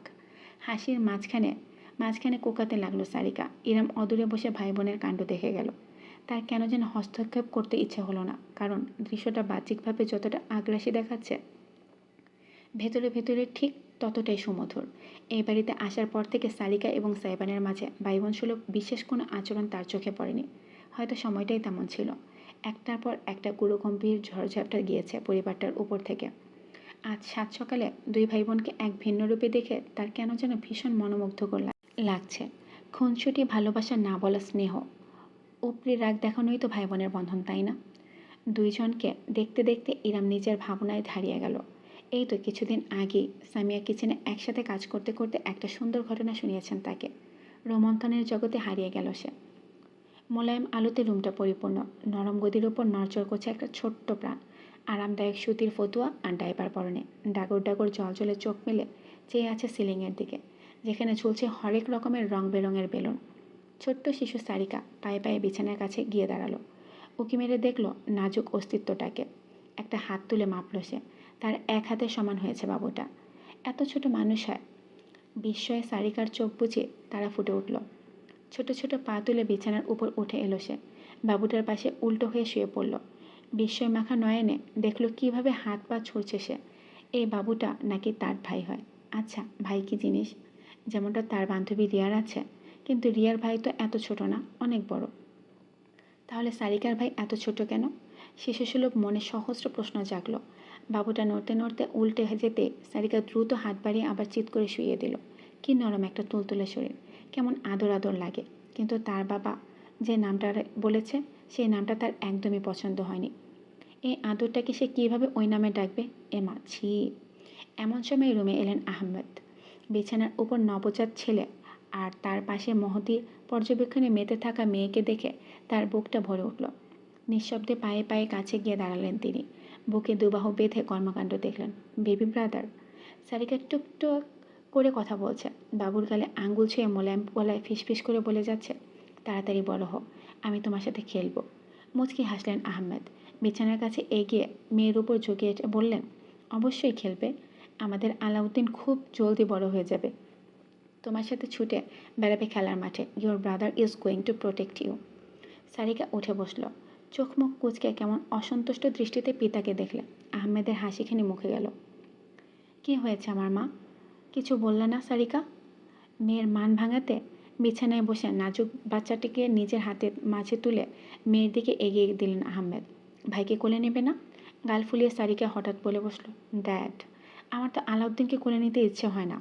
[SPEAKER 1] হাসির মাঝখানে মাঝখানে কোকাতে লাগলো সারিকা। ইরাম অদূরে বসে ভাই বোনের কাণ্ড দেখে গেল। তার কেন যেন হস্তক্ষেপ করতে ইচ্ছে হলো না, কারণ দৃশ্যটা বাহ্যিকভাবে যতটা আগ্রাসী দেখাচ্ছে, ভেতরে ভেতরে ঠিক ততটাই সুমধুর। এই বাড়িতে আসার পর থেকে সারিকা এবং সাইবানের মাঝে ভাইবোন সুলভ বিশেষ কোনো আচরণ তার চোখে পড়েনি। হয়তো সময়টাই তেমন ছিল। একটার পর একটা গুরুগম্ভীর ঝড়ঝাপটা গিয়েছে পরিবারটার উপর থেকে। আজ সাত সকালে দুই ভাই বোনকে এক ভিন্ন রূপে দেখে তার কেন যেন ভীষণ মনোমুগ্ধকর লাগছে। খুনসুটি ভালোবাসার না বলা স্নেহ, উপরি রাগ দেখানোই তো ভাই বোনের বন্ধন, তাই না? দুইজনকে দেখতে দেখতে ইরাম নিজের ভাবনায় হারিয়ে গেল। এই তো কিছুদিন আগেই সামিয়া কিচেনে একসাথে কাজ করতে করতে একটা সুন্দর ঘটনা শুনিয়েছেন তাকে। রোমন্থনের জগতে হারিয়ে গেল সে। মোলায়েম আলোতে রুমটা পরিপূর্ণ। নরম গদির ওপর নড়চড় করছে একটা ছোট্ট প্রাণ। আরামদায়ক সুতির ফতুয়া আর ডাইপার পরনে। ডাগর ডাগর জলজলে চোখ মেলে চেয়ে আছে সিলিংয়ের দিকে, যেখানে ঝুলছে হরেক রকমের রং বেরঙের বেলুন। ছোট্ট শিশু সারিকা পায়ে পায়ে বিছানার কাছে গিয়ে দাঁড়ালো। উঁকি মেরে দেখল নাজুক অস্তিত্বটাকে। একটা হাত তুলে মাপল সে। তার এক হাতের সমান হয়েছে বাবুটা। এত ছোট মানুষ হয়! বিস্ময়ে সারিকার চোখ বুজে তারা ফুটে উঠল। ছোট ছোট পা তুলে বিছানার উপর উঠে এলো সে। বাবুটার পাশে উল্টো হয়ে শুয়ে পড়ল। বিস্ময় মাখা নয়নে দেখল কিভাবে হাত পা ছুড়ছে সে। এই বাবুটা নাকি তার ভাই হয়। আচ্ছা, ভাই কি জিনিস? যেমনটা তার বান্ধবী রিয়ার আছে, কিন্তু রিয়ার ভাই তো এত ছোট না, অনেক বড়। তাহলে সারিকার ভাই এত ছোট কেন? শিশুসুলভ মনে সহস্র প্রশ্ন জাগলো। বাবুটা নড়তে নড়তে উল্টে যেতে সারিকা দ্রুত হাত বাড়িয়ে আবার চিৎ করে শুইয়ে দিল। কি নরম একটা তুলতুলে শরীর, কেমন আদর আদর লাগে। কিন্তু তার বাবা যে নামটা বলেছে, সেই নামটা তার একদমই পছন্দ হয়নি। এই আদরটাকে সে কীভাবে ওই নামে ডাকবে? এমা, ছি! এমন সময় রুমে এলেন আহমেদ। বিছানার উপর নবজাত ছেলে আর তার পাশে মহতির পর্যবেক্ষণে মেতে থাকা মেয়েকে দেখে তার বুকটা ভরে উঠল। নিঃশব্দে পায়ে পায়ে কাছে গিয়ে দাঁড়ালেন তিনি। বুকে দুবাহু বেঁধে কর্মকাণ্ড দেখলেন। Baby brother. সারিকা টুকটুক করে কথা বলছে। বাবুর গালে আঙ্গুল ছুঁয়ে মোলায়েম গলায় ফিসফিস করে বলে যাচ্ছে, তাড়াতাড়ি বড় হও, আমি তোমার সাথে খেলবো। মুচকি হাসলেন আহমেদ। বিছানার কাছে এগিয়ে মেয়ের উপর ঝুঁকিয়ে বললেন, অবশ্যই খেলবে। আমাদের আলাউদ্দিন খুব জলদি বড় হয়ে যাবে। তোমার সাথে ছুটে বেড়াবে খেলার মাঠে। Your brother is going to protect you. Sarika উঠে বসল। চোখ মুখ কুঁচকে কেমন অসন্তুষ্ট দৃষ্টিতে পিতাকে দেখলে। আহমেদের হাসিখানি মুখে গেল। কি হয়েছে আমার মা? কিছু বললে না সারিকা? মেয়ের মান ভাঙাতে বিছানায় বসে নাজুক বাচ্চাটিকে নিজের হাতের মাঝে তুলে মেয়ের দিকে এগিয়ে দিলেন আহমেদ। ভাইকে কোলে নেবে না? গাল ফুলিয়ে সারিকা হঠাৎ বলে বসল, ড্যাড, আমার তো আলাউদ্দিনকে কোলে নিতে ইচ্ছে হয় না।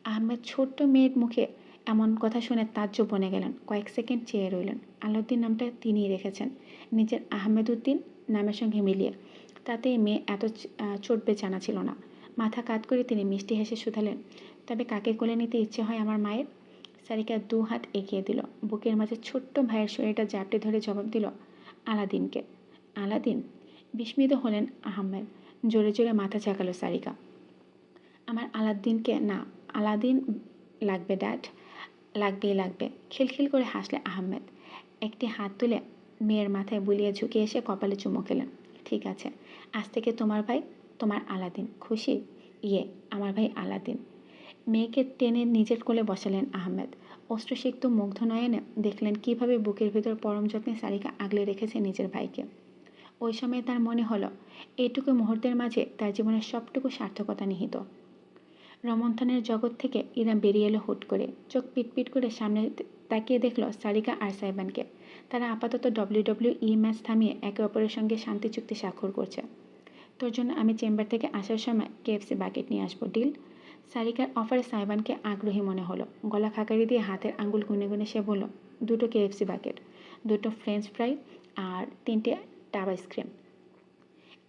[SPEAKER 1] আহমেদ ছোট্ট মেয়ের মুখে এমন কথা শুনে তাজ্জব বনে গেলেন। কয়েক সেকেন্ড চেয়ে রইলেন। আলাউদ্দিন নামটা তিনিই রেখেছেন, নিজের আহমেদ উদ্দিন নামের সঙ্গে মিলিয়ে। তাতে মেয়ে এত চটবে জানা ছিল না। মাথা কাত করে তিনি মিষ্টি হেসে শুধালেন, তবে কাকে কোলে নিতে ইচ্ছে হয় আমার মায়ের? সারিকা দু হাত এগিয়ে দিল। বুকের মাঝে ছোট্ট ভাইয়ের শরীরটা জাপটে ধরে জবাব দিল, আলাদিনকে। আলাদিন? বিস্মিত হলেন আহমেদ। জোরে জোরে মাথা ঝাঁকালো সারিকা। আমার আলাদিনকে না, আলাদিন লাগবে ড্যাড, লাগবেই লাগবে। খিলখিল করে হাসলে আহমেদ। একটি হাত তুলে মেয়ের মাথায় বুলিয়ে ঝুঁকে এসে কপালে চুমো খেলেন। ঠিক আছে, আজ থেকে তোমার ভাই তোমার আলাদিন। খুশি? ইয়ে, আমার ভাই আলাদিন। মেয়েকে টেনে নিজের কোলে বসালেন আহমেদ। অশ্রুসিক্ত মুগ্ধ নয়নে দেখলেন কিভাবে বুকের ভিতর পরম যত্নে সারিকা আগলে রেখেছে নিজের ভাইকে। ওই সময় তার মনে হলো এইটুকু মুহূর্তের মাঝে তার জীবনের সবটুকু সার্থকতা নিহিত। রমন্থনের জগৎ থেকে ইরা বেরিয়ে এলো হুট করে। চোখ পিটপিট করে সামনে তাকিয়ে দেখলো সারিকা আর সাইবানকে। তারা আপাতত WWE ম্যাচ থামিয়ে একে অপরের সঙ্গে শান্তি চুক্তি স্বাক্ষর করছে। তোর জন্য আমি চেম্বার থেকে আসার সময় KFC বাকেট নিয়ে আসবো, ডিল? সারিকার অফারে সাইবানকে আগ্রহী মনে হলো। গলা খাকারি দিয়ে হাতের আঙ্গুল গুনে গুনে সে বলল, 2টো KFC বাকেট, 2টো ফ্রেঞ্চ ফ্রাই আর 3টে টাব আইসক্রিম।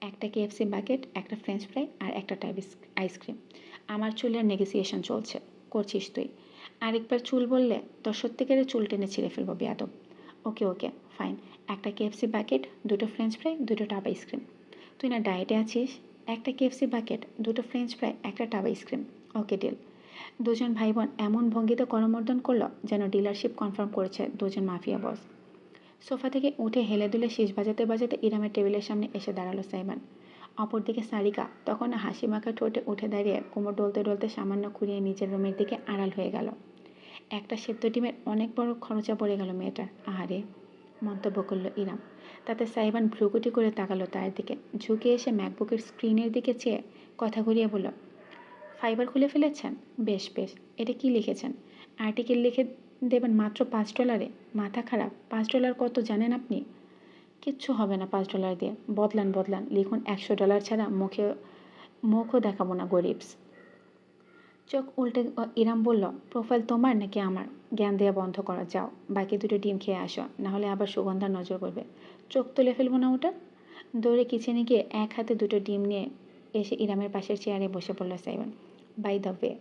[SPEAKER 1] একটা KFC বাকেট, একটা ফ্রেঞ্চ ফ্রাই আর একটা টাব আইসক্রিম। আমার চুলের নেগোসিয়েশন চলছে, করছিস তুই? আরেকবার চুল বললে তোর সত্যিকারের চুল টেনে ছিঁড়ে ফেলবো, বেয়াদব। Okay okay, fine. একটা KFC বাকেট, 2টো ফ্রেঞ্চ ফ্রাই, 2টো টাব আইসক্রিম। তুই না ডায়েটে আছিস? একটা KFC বাকেট, 2টো ফ্রেঞ্চ ফ্রাই, একটা টাব আইসক্রিম। Okay, deal. দুজন ভাই বোন এমন ভঙ্গিতে করমর্দন করলো যেন ডিলারশিপ কনফার্ম করেছে দুজন মাফিয়া বস। সোফা থেকে উঠে হেলে দুলে শীষ বাজাতে বাজাতে ইরামের টেবিলের সামনে এসে দাঁড়ালো সাইমান। অপরদিকে সারিকা তখন হাসি মাখা ঠোঁটে উঠে দাঁড়িয়ে কোমর ডলতে ডলতে সামান্য খুঁড়িয়ে নিজের রুমের দিকে আড়াল হয়ে গেল। একটা সেদ্ধ ডিমের অনেক বড় খরচা পড়ে গেল মেয়েটার, আহারে, মন্তব্য করলো ইরাম। তাতে সাইবান ভ্রুকুটি করে তাকালো তার দিকে, ঝুঁকে এসে ম্যাকবুকের স্ক্রিনের দিকে চেয়ে কথা ঘুরিয়ে বলল, ফাইবার খুলে ফেলেছেন? বেশ বেশ, এটা কি লিখেছেন? আর্টিকেল লিখে দেবেন মাত্র $5? মাথা খারাপ, $5 কত জানেন আপনি? কিচ্ছু হবে না $5 দিয়ে, বদলান বদলান, লিখুন $100 ছাড়া মুখও দেখাবো না গরিবস। চোখ উল্টে ইরাম বলল, প্রোফাইল তোমার নাকি আমার? জ্ঞান দেওয়া বন্ধ করা, যাও বাকি দুটো ডিম খেয়ে আসো, নাহলে আবার সুগন্ধার নজর পড়বে। চোখ তুলে ফেলবো না ওটা। দৌড়ে কিচেনে গিয়ে এক হাতে দুটো ডিম নিয়ে এসে ইরামের পাশের চেয়ারে বসে পড়ল সাইমন। বাই দ্য ওয়ে,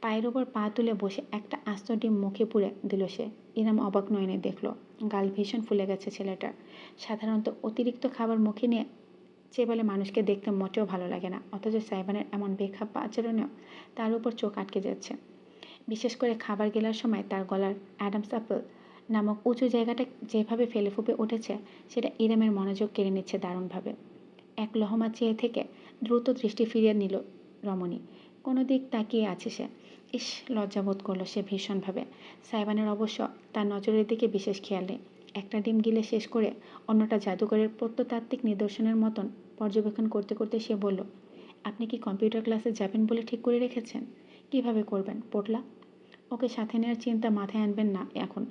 [SPEAKER 1] পায়ের ওপর পা তুলে বসে একটা আস্ত ডিম মুখে পুরে দিল সে। ইরাম অবাক নয়নে দেখল, গাল ভীষণ ফুলে গেছে ছেলেটার। সাধারণত অতিরিক্ত খাবার মুখে নিয়ে বলে মানুষকে দেখতে মোটেও ভালো লাগে না, অথচ সাইবানের এমন বেখাপ্পা আচরণেও তার উপর চোখ আটকে যাচ্ছে। বিশেষ করে খাবার গেলার সময় তার গলার অ্যাডামস অ্যাপল নামক উঁচু জায়গাটা যেভাবে ফেলে ফুপে উঠেছে, সেটা ইরামের মনোযোগ কেড়ে নিচ্ছে দারুণভাবে। এক লহমা চেয়ে থেকে দ্রুত দৃষ্টি ফিরিয়ে নিল রমণী। কোনো দিক তাকিয়ে আছে সে। ইস, লজ্জাবোধ করলো সে ভীষণভাবে। সাইবানের অবশ্য তার নজরের দিকে বিশেষ খেয়াল নেই। একটা ডিম গিলে শেষ করে অন্যটা জাদুঘরের প্রত্নতাত্ত্বিক নিদর্শনের মতন পর্যবেক্ষণ করতে করতে সে বলল, আপনি কি কম্পিউটার ক্লাসে যাবেন বলে ঠিক করে রেখেছেন? কিভাবে করবেন পোটলা? ওকে সাথে নেওয়ার চিন্তা মাথায় আনবেন না এখন।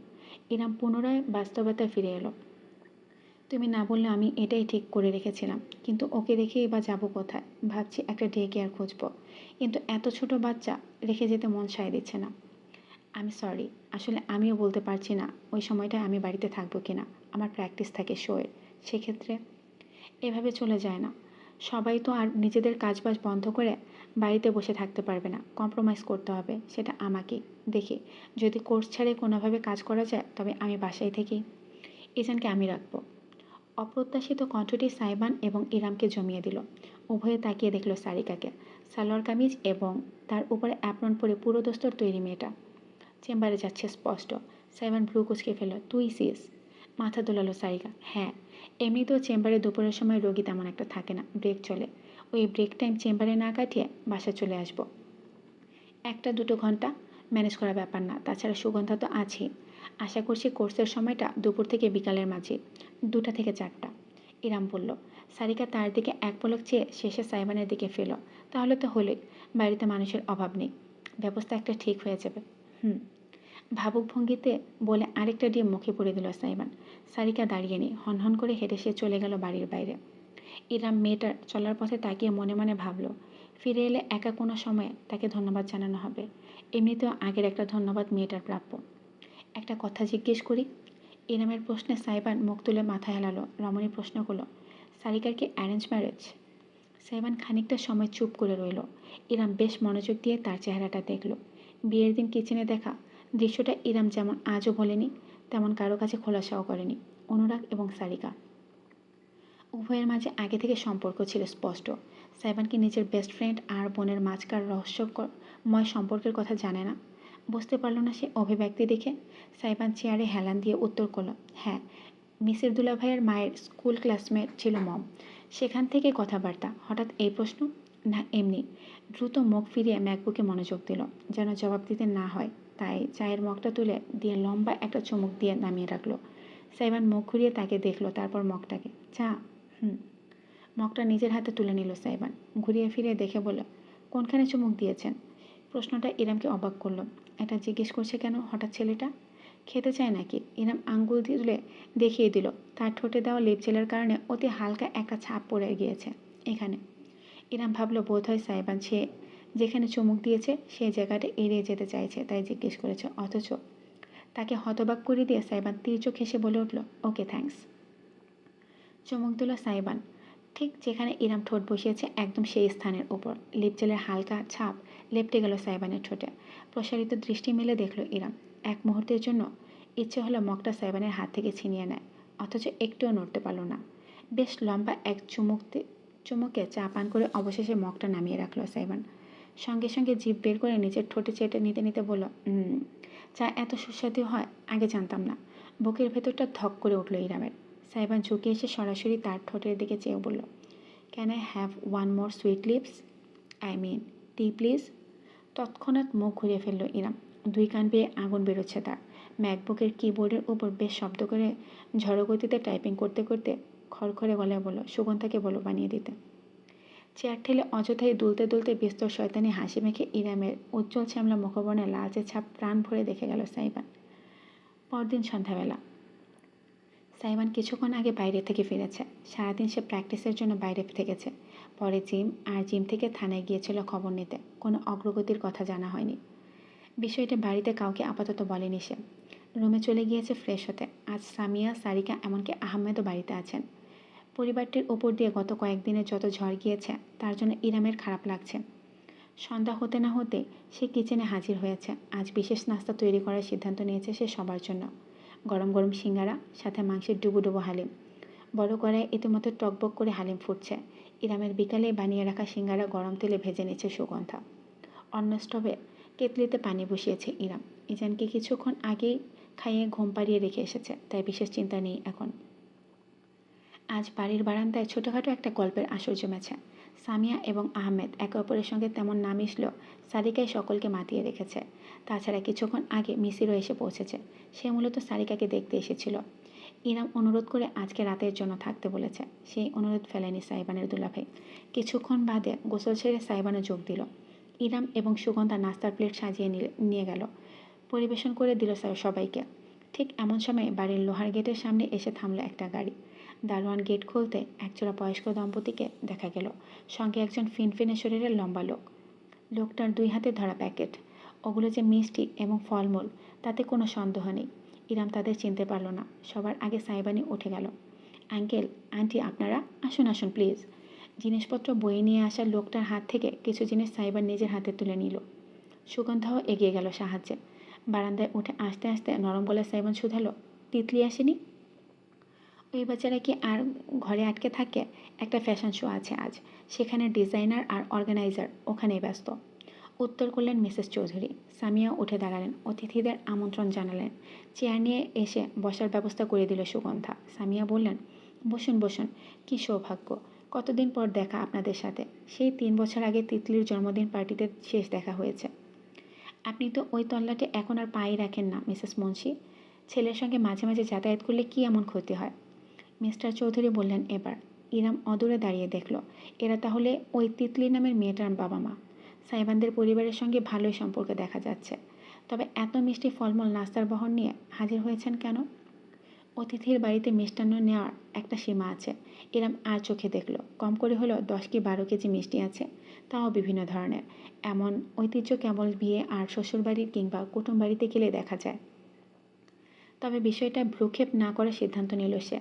[SPEAKER 1] ইরাম পুনরায় বাস্তবতায় ফিরে এলো। তুমি না বললে আমি এটাই ঠিক করে রেখেছিলাম, কিন্তু ওকে রেখেই বা যাবো কোথায়? ভাবছি একটা ডে কেয়ার খুঁজবো, কিন্তু এত ছোট বাচ্চা রেখে যেতে মন সায় দিচ্ছে না। আমি সরি, আসলে আমিও বলতে পারছি না ওই সময়টায় আমি বাড়িতে থাকবো কিনা। আমার প্র্যাকটিস থাকে শোয়ের, সেক্ষেত্রে এভাবে চলে যায় না। সবাই তো আর নিজেদের কাজবাজ বন্ধ করে বাড়িতে বসে থাকতে পারবে না, কম্প্রোমাইজ করতে হবে, সেটা আমাকেই। দেখি যদি কোর্স ছাড়ে কোনোভাবে কাজ করা যায়, তবে আমি বাসায় থেকেই ইজানকে আমি রাখবো। অপ্রত্যাশিত কণ্ঠটি সাইবান এবং ইরামকে জমিয়ে দিল। উভয়ে তাকিয়ে দেখল সারিকাকে, সালোয়ার কামিজ এবং তার উপরে অ্যাপ্রন পরে পুরো দস্তর তৈরি মেয়েটা। চেম্বারে যাচ্ছে স্পষ্ট। সাইবান ভ্রু কুচকে ফেলল, তুই সিস? মাথা দোলালো সারিকা, হ্যাঁ, এমনিতেও চেম্বারে দুপুরের সময় রোগী তেমন একটা থাকে না, ব্রেক চলে। ওই ব্রেক টাইম চেম্বারে না কাটিয়ে বাসা চলে আসবো। 1-2 ঘন্টা ম্যানেজ করা ব্যাপার না, তাছাড়া সুগন্ধা তো আছেই। আশা করছি কোর্সের সময়টা দুপুর থেকে বিকালের মাঝে, 2টা থেকে 4টা। ইরাম বলল। সারিকা তার দিকে এক পলক চেয়ে শেষে সাইবানের দিকে ফেল। তাহলে তো হলোই, বাড়িতে মানুষের অভাব নেই, ব্যবস্থা একটা ঠিক হয়ে যাবে। ভাবুক ভঙ্গিতে বলে আরেকটা ডিম মুখে পুরে দিল সাইবান। সারিকা দাঁড়িয়ে নেই, হনহন করে হেঁটে সে চলে গেল বাড়ির বাইরে। ইরাম মেয়েটার চলার পথে তাকিয়ে মনে মনে ভাবল, ফিরে এলে একা কোনো সময়ে তাকে ধন্যবাদ জানানো হবে। এমনিতেও আগের একটা ধন্যবাদ মেয়েটার প্রাপ্য। একটা কথা জিজ্ঞেস করি? ইরামের প্রশ্নে সাইবান মুখ তুলে মাথা হেলালো। রমণী প্রশ্ন করল, সারিকার কি অ্যারেঞ্জ ম্যারেজ? সাইবান খানিকটা সময় চুপ করে রইল। ইরাম বেশ মনোযোগ দিয়ে তার চেহারাটা দেখল। বিয়ের দিন কিচেনে দেখা দৃশ্যটা ইরাম যেমন আজও বলেনি, তেমন কারো কাছে খোলাসাও করেনি। অনুরাগ এবং সারিকা উভয়ের মাঝে আগে থেকে সম্পর্ক ছিল স্পষ্ট। সাইবান কি নিজের বেস্ট ফ্রেন্ড আর বোনের মাঝকার রহস্যময় সম্পর্কের কথা জানে না? বুঝতে পারল না সে অভিব্যক্তি দেখে। সাইবান চেয়ারে হেলান দিয়ে উত্তর করল, হ্যাঁ, মিসের দুলাভাইয়ের মায়ের স্কুল ক্লাসমেট ছিল মম। সেখান থেকে কথাবার্তা। হঠাৎ এই প্রশ্ন? না, এমনি। দ্রুত মুখ ফিরিয়ে ম্যাকবুকে মনোযোগ দিল, যেন জবাব দিতে না হয়। তাই চায়ের মগটা তুলে দিয়ে লম্বা একটা চুমুক দিয়ে নামিয়ে রাখলো। সাইবান মুখ ঘুরিয়ে তাকে দেখলো, তারপর মগটাকে। চা? মগটা নিজের হাতে তুলে নিল সাইবান। ঘুরিয়ে ফিরিয়ে দেখে বলল, কোনখানে চুমুক দিয়েছেন? প্রশ্নটা ইরামকে অবাক করলো। এটা জিজ্ঞেস করছে কেন হঠাৎ ছেলেটা? খেতে চায় নাকি? ইরাম আঙ্গুল তুলে দেখিয়ে দিল। তার ঠোঁটে দেওয়া লিপ জেলের কারণে অতি হালকা একটা ছাপ পড়ে গিয়েছে এখানে। ইরাম ভাবলো বোধহয় সাইবান সে যেখানে চুমুক দিয়েছে সেই জায়গাটা এড়িয়ে যেতে চাইছে, তাই জিজ্ঞেস করেছে। অথচ তাকে হতবাক করে দিয়ে সাইবান তীর্যক হেসে বলে উঠল, ওকে থ্যাঙ্কস। চুমুক দিল সাইবান, ঠিক যেখানে ইরাম ঠোঁট বসিয়েছে একদম সেই স্থানের উপর। লিপ জেলের হালকা ছাপ লেপটে গেল সাইবানের ঠোঁটে। প্রসারিত দৃষ্টি মেলে দেখল ইরাম। এক মুহূর্তের জন্য ইচ্ছে হলো মগটা সাইবানের হাত থেকে ছিনিয়ে নেয়, অথচ একটুও নড়তে পারল না। বেশ লম্বা এক চুমুকে চা পান করে অবশেষে মগটা নামিয়ে রাখলো সাইবান। সঙ্গে সঙ্গে জিভ বের করে নিজের ঠোঁটে চেটে নিতে নিতে বলল, চা এত সুস্বাদু হয়, আগে জানতাম না। বুকের ভেতরটা ধক করে উঠল ইরামের। সাইবান ঝুঁকে এসে সরাসরি তার ঠোঁটের দিকে চেয়ে বলল, can I have one more sweet lips? I mean tea please. তৎক্ষণাৎ মুখ ঘুরিয়ে ফেলল ইরাম। 2 কান বেয়ে আগুন বেরোচ্ছে তার। ম্যাকবুকের কিবোর্ডের উপর বেশ শব্দ করে ঝড়ো গতিতে টাইপিং করতে করতে খড়খড়ে গলায় বলল, সুগন্ধাকে বলো বানিয়ে দিতে। চেয়ার ঠেলে অযথাই দুলতে দুলতে বিস্তর শয়তানি হাসি মেখে ইরামের উজ্জ্বল শ্যামলা মুখবর্ণে লালচে ছাপ প্রাণ ভরে দেখে গেল সাইবান। পরদিন সন্ধ্যাবেলা সাইবান কিছুক্ষণ আগে বাইরে থেকে ফিরেছে। সারাদিন সে প্র্যাকটিসের জন্য বাইরে থেকেছে। পরে জিম, আর জিম থেকে থানায় গিয়েছিল খবর নিতে। কোনো অগ্রগতির কথা জানা হয়নি। বিষয়টা বাড়িতে কাউকে আপাতত বলেনি সে। রুমে চলে গিয়েছে ফ্রেশ হতে। আজ সামিয়া, সারিকা, এমনকি আহমেদও বাড়িতে আছেন। পরিবারটির ওপর দিয়ে গত কয়েকদিনে যত ঝড় গিয়েছে তার জন্য ইরামের খারাপ লাগছে। সন্ধ্যা হতে না হতে সে কিচেনে হাজির হয়েছে। আজ বিশেষ নাস্তা তৈরি করার সিদ্ধান্ত নিয়েছে সে সবার জন্য। গরম গরম সিঙ্গারা, সাথে মাংসের ডুবো ডুবো হালিম। বড় কড়াইয়ে ইতিমধ্যে টকবক করে হালিম ফুটছে। ইরামের বিকালে বানিয়ে রাখা সিঙ্গারা গরম তেলে ভেজে নিচ্ছে সুগন্ধা। অন্য স্টোভে কেতলিতে পানি বসিয়েছে ইরাম। ইজানকে কিছুক্ষণ আগেই খাইয়ে ঘুম পাড়িয়ে রেখে এসেছে, তাই বিশেষ চিন্তা নেই এখন। আজ বাড়ির বারান্দায় ছোটোখাটো একটা গল্পের আসর জমেছে। সামিয়া এবং আহমেদ একে অপরের সঙ্গে তেমন না মিশলেও সারিকাই সকলকে মাতিয়ে রেখেছে। তাছাড়া কিছুক্ষণ আগে মিসিরও এসে পৌঁছেছে। সে মূলত সারিকাকে দেখতে এসেছিল। ইরাম অনুরোধ করে আজকে রাতের জন্য থাকতে বলেছে। সেই অনুরোধ ফেলেনি সাইবানের দুলাভাই। কিছুক্ষণ বাদে গোসল ছেড়ে সাইবানও যোগ দিল। ইরাম এবং সুগন্ধা নাস্তার প্লেট সাজিয়ে নিয়ে গেল। পরিবেশন করে দিল সবাইকে। ঠিক এমন সময় বাড়ির লোহার গেটের সামনে এসে থামল একটা গাড়ি। দারোয়ান গেট খুলতে একজোড়া বয়স্ক দম্পতিকে দেখা গেল, সঙ্গে একজন ফিনফিনে শরীরের লম্বা লোক। লোকটার 2 হাতে ধরা প্যাকেট। ওগুলো যে মিষ্টি এবং ফলমূল তাতে কোনো সন্দেহ নেই। ইরাম তাদের চিনতে পারল না। সবার আগে সাইবানি উঠে গেল। আঙ্কেল, আন্টি, আপনারা আসুন আসুন প্লিজ। জিনিসপত্র বয়ে নিয়ে আসা লোকটার হাত থেকে কিছু জিনিস সাইবার নিজের হাতে তুলে নিল। সুগন্ধাও এগিয়ে গেল সাহায্যে। বারান্দায় উঠে আসতে আসতে নরম গলায় সাইবান শুধালো, তিতলি আসেনি? ওই বাচ্চারা কি আর ঘরে আটকে থাকে? একটা ফ্যাশন শো আছে আজ, সেখানে ডিজাইনার আর অর্গানাইজার ওখানেই ব্যস্ত। উত্তর করলেন মিসেস চৌধুরী। সামিয়া উঠে দাঁড়ালেন, অতিথিদের আমন্ত্রণ জানালেন। চেয়ার নিয়ে এসে বসার ব্যবস্থা করে দিল সুগন্ধা। সামিয়া বললেন, বসুন বসুন, কী সৌভাগ্য, কতদিন পর দেখা আপনাদের সাথে। সেই 3 বছর আগে তিতলির জন্মদিন পার্টিতে শেষ দেখা হয়েছে। আপনি তো ওই তল্লাটে এখন আর পাই রাখেন না মিসেস মুন্সি। ছেলের সঙ্গে মাঝে মাঝে যাতায়াত করলে কি এমন ক্ষতি হয়? মিস্টার চৌধুরী বললেন এবার। ইরাম অদূরে দাঁড়িয়ে দেখল, এরা তাহলে ওই তিতলি নামের মেয়েটার বাবা মা। সাইবানদের পরিবারের সঙ্গে ভালোই সম্পর্ক দেখা যাচ্ছে। তবে এত মিষ্টি ফলমূল নাস্তার বহর নিয়ে হাজির হয়েছেন কেন? অতিথির বাড়িতে মিষ্টান্ন নেওয়ার একটা সীমা আছে। ইরাম আর চোখে দেখল, কম করে হলো 10 কি 12 কেজি মিষ্টি আছে, তাও বিভিন্ন ধরনের। এমন ঐতিহ্য কেবল বিয়ে আর শ্বশুরবাড়ির কিংবা কুটুম বাড়িতে গেলে দেখা যায়। তবে বিষয়টা ভ্রুক্ষেপ না করার সিদ্ধান্ত নিল সে।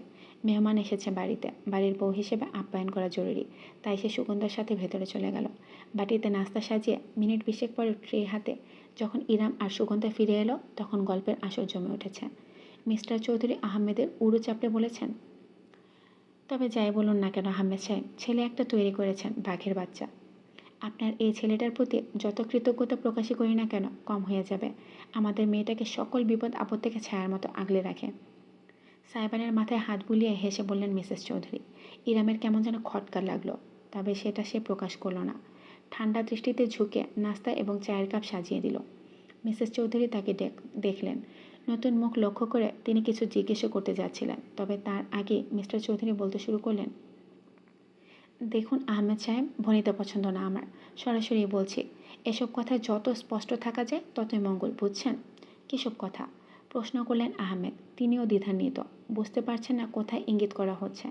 [SPEAKER 1] মেহমান এসেছে বাড়িতে, বাড়ির বউ হিসেবে আপ্যায়ন করা জরুরি। তাই সে সুগন্ধার সাথে ভেতরে চলে গেল। বাটিতে নাস্তা সাজিয়ে মিনিট 20 পরে ট্রে হাতে যখন ইরাম আর সুগন্ধা ফিরে এলো, তখন গল্পের আসর জমে উঠেছে। মিস্টার চৌধুরী আহমেদের উড়ো চাপড়ে বলেছেন, তবে যাই বলুন না কেন আহমেদ সাহেব, ছেলে একটা তৈরি করেছেন, বাঘের বাচ্চা। আপনার এই ছেলেটার প্রতি যত কৃতজ্ঞতা প্রকাশই করি না কেন কম হয়ে যাবে। আমাদের মেয়েটাকে সকল বিপদ আপদ থেকে ছায়ার মতো আগলে রাখে। সাইবানের মাথায় হাত বুলিয়ে হেসে বললেন মিসেস চৌধুরী। ইরামের কেমন যেন খটকা লাগলো, তবে সেটা সে প্রকাশ করল না। ঠান্ডা দৃষ্টিতে ঝুঁকে নাস্তা এবং চায়ের কাপ সাজিয়ে দিল। মিসেস চৌধুরী তাকে দেখলেন। নতুন মুখ লক্ষ্য করে তিনি কিছু জিজ্ঞেসও করতে যাচ্ছিলেন, তবে তার আগে মিস্টার চৌধুরী বলতে শুরু করলেন, দেখুন আহমেদ সাহেব, ভনিতা পছন্দ না আমার, সরাসরি বলছি। এসব কথা যত স্পষ্ট থাকা যায় ততই মঙ্গল, বুঝছেন? কিসব কথা? প্রশ্ন করলেন আহমেদ। তিনিও দ্বিধান্বিত, বুঝতে পারছেন না কোথায় ইঙ্গিত করা হচ্ছে।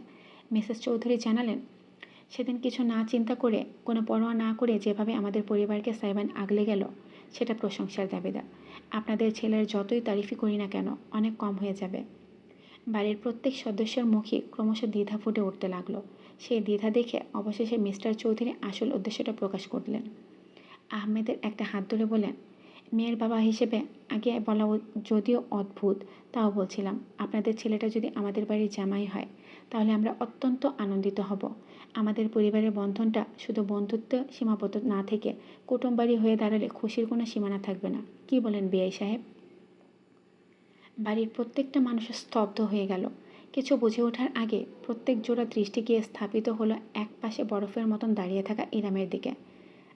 [SPEAKER 1] মিসেস চৌধুরী জানালেন, সেদিন কিছু না চিন্তা করে, কোনো পরোয়া না করে যেভাবে আমাদের পরিবারকে সাইবান আগলে গেল, সেটা প্রশংসার দাবিদার। আপনাদের ছেলের যতই তারিফই করি না কেন অনেক কম হয়ে যাবে। বাড়ির প্রত্যেক সদস্যের মুখে ক্রমশ দ্বিধা ফুটে উঠতে লাগলো। সেই দ্বিধা দেখে অবশেষে মিস্টার চৌধুরী আসল উদ্দেশ্যটা প্রকাশ করলেন। আহমেদের একটা হাত ধরে বলেন, মেয়ের বাবা হিসেবে আগে বলা যদিও অদ্ভুত, তাও বলছিলাম, আপনাদের ছেলেটা যদি আমাদের বাড়ির জামাই হয় তাহলে আমরা অত্যন্ত আনন্দিত হব। আমাদের পরিবারের বন্ধনটা শুধু বন্ধুত্ব সীমাবদ্ধ না থেকে কুটুমবাড়ি হয়ে দাঁড়ালে খুশির কোনো সীমানা থাকবে না। কি বলেন বিআই সাহেব? বাড়ির প্রত্যেকটা মানুষ স্তব্ধ হয়ে গেল। কিছু বুঝে ওঠার আগে প্রত্যেক জোড়া দৃষ্টি গিয়ে স্থাপিত হলো এক পাশে বরফের মতন দাঁড়িয়ে থাকা ইরামের দিকে,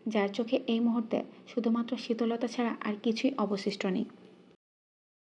[SPEAKER 1] যার চোখে এই মুহূর্তে শুধুমাত্র শীতলতা ছাড়া আর কিছুই অবশিষ্ট নেই।